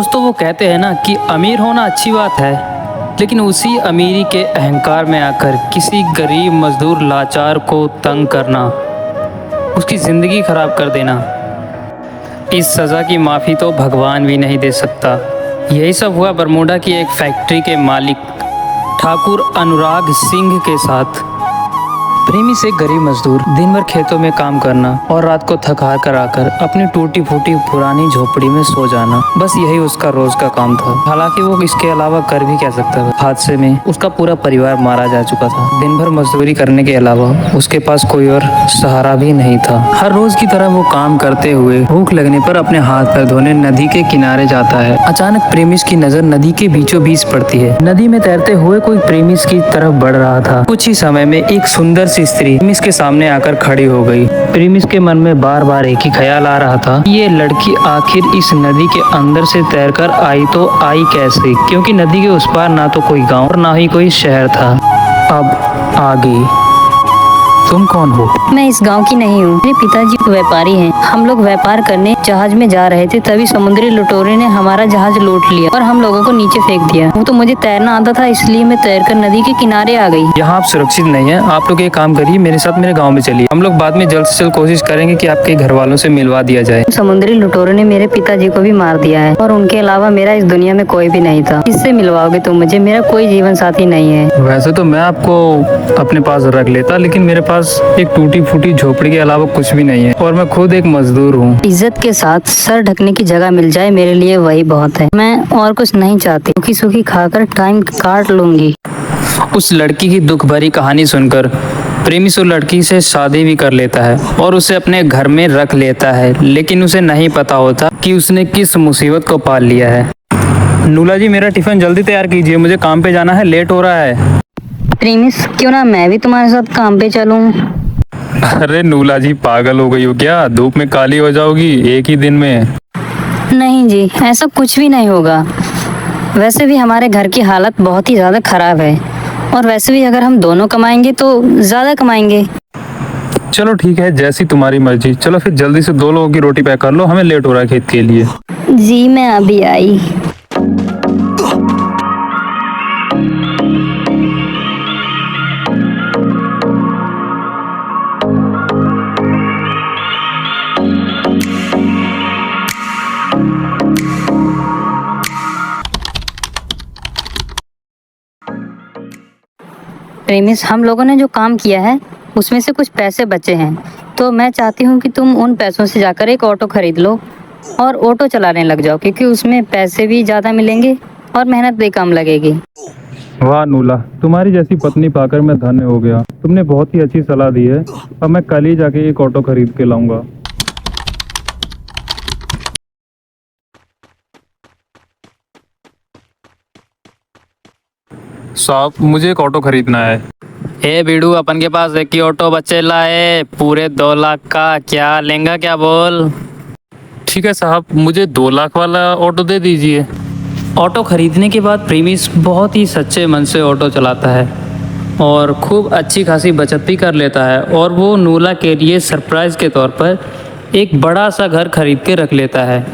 दोस्तों वो कहते हैं ना कि अमीर होना अच्छी बात है, लेकिन उसी अमीरी के अहंकार में आकर किसी गरीब मजदूर लाचार को तंग करना, उसकी ज़िंदगी ख़राब कर देना, इस सज़ा की माफ़ी तो भगवान भी नहीं दे सकता। यही सब हुआ बरमूडा की एक फैक्ट्री के मालिक ठाकुर अनुराग सिंह के साथ। प्रेमी से गरीब मजदूर दिन भर खेतों में काम करना और रात को थका कर आकर अपनी टूटी फूटी पुरानी झोपड़ी में सो जाना, बस यही उसका रोज का काम था। हालांकि वो इसके अलावा कर भी क्या सकता था। हादसे में उसका पूरा परिवार मारा जा चुका था। दिन भर मजदूरी करने के अलावा उसके पास कोई और सहारा भी नहीं था। हर रोज की तरह वो काम करते हुए भूख लगने पर अपने हाथ पैर धोने नदी के किनारे जाता है। अचानक प्रेमिस की नजर नदी के बीचों बीच पड़ती है। नदी में तैरते हुए कोई प्रेमिस की तरफ बढ़ रहा था। कुछ ही समय में एक सुंदर सी स्त्री प्रेमिस के सामने आकर खड़ी हो गई। प्रेमिस के मन में बार बार एक ही ख्याल आ रहा था, ये लड़की आखिर इस नदी के अंदर से तैरकर आई तो आई कैसे, क्योंकि नदी के उस पार ना तो कोई गांव और ना ही कोई शहर था। अब आगे तुम कौन हो? मैं इस गांव की नहीं हूँ। मेरे पिताजी व्यापारी हैं। हम लोग व्यापार करने जहाज में जा रहे थे, तभी समुद्री लुटेरों ने हमारा जहाज लूट लिया और हम लोगों को नीचे फेंक दिया। वो तो मुझे तैरना आता था, इसलिए मैं तैरकर नदी के किनारे आ गई। यहाँ आप सुरक्षित नहीं है। आप लोग एक काम करिए, मेरे साथ मेरे गाँव में चलिए। हम लोग बाद में जल्द से जल्द कोशिश करेंगे कि आपके घर वालों से मिलवा दिया जाए। समुद्री लुटेरों ने मेरे पिताजी को भी मार दिया है और उनके अलावा मेरा इस दुनिया में कोई भी नहीं था। किससे मिलवाओगे तुम मुझे? मेरा कोई जीवन साथी नहीं है। वैसे तो मैं आपको अपने पास रख लेता, लेकिन मेरे पास एक टूटी फूटी झोपड़ी के अलावा कुछ भी नहीं है और मैं खुद एक मजदूर हूँ। इज्जत के साथ सर ढकने की जगह मिल जाए मेरे लिए वही बहुत है। मैं और कुछ नहीं चाहती। सूखी सूखी खाकर टाइम काट लूंगी। उस लड़की की दुख भरी कहानी सुनकर प्रेमी उस लड़की से शादी भी कर लेता है और उसे अपने घर में रख लेता है, लेकिन उसे नहीं पता होता कि उसने किस मुसीबत को पाल लिया है। नूला जी, मेरा टिफिन जल्दी तैयार कीजिए, मुझे काम पे जाना है, लेट हो रहा है। प्रेमिस, क्यों ना मैं भी तुम्हारे साथ काम पे चलूं? अरे नूला जी, पागल हो गई हो क्या? धूप में काली हो जाओगी एक ही दिन में। नहीं जी, ऐसा कुछ भी नहीं होगा। वैसे भी हमारे घर की हालत बहुत ही ज़्यादा खराब है और वैसे भी अगर हम दोनों कमाएंगे तो ज़्यादा कमाएंगे। चलो ठीक है, जैसी तुम्हारी मर्जी। चलो फिर जल्दी से 2 लोगों की रोटी पैक कर लो, हमें लेट हो रहा है खेत के लिए। जी मैं अभी आई। प्रेमिस, हम लोगों ने जो काम किया है उसमें से कुछ पैसे बचे हैं, तो मैं चाहती हूँ कि तुम उन पैसों से जाकर एक ऑटो खरीद लो और ऑटो चलाने लग जाओ, क्योंकि उसमें पैसे भी ज़्यादा मिलेंगे और मेहनत भी कम लगेगी। वाह नूला, तुम्हारी जैसी पत्नी पाकर मैं धन्य हो गया। तुमने बहुत ही अच्छी सलाह दी है। अब मैं कल ही जाके एक ऑटो खरीद के लाऊंगा। साहब, मुझे एक ऑटो खरीदना है। ए बीड़ू, अपन के पास एक ही ऑटो बचे लाए, पूरे 2 लाख का। क्या लेंगा, क्या बोल? ठीक है साहब, मुझे 2 लाख वाला ऑटो दे दीजिए। ऑटो खरीदने के बाद प्रेमिस बहुत ही सच्चे मन से ऑटो चलाता है और खूब अच्छी खासी बचत भी कर लेता है और वो नूला के लिए सरप्राइज़ के तौर पर एक बड़ा सा घर खरीद के रख लेता है।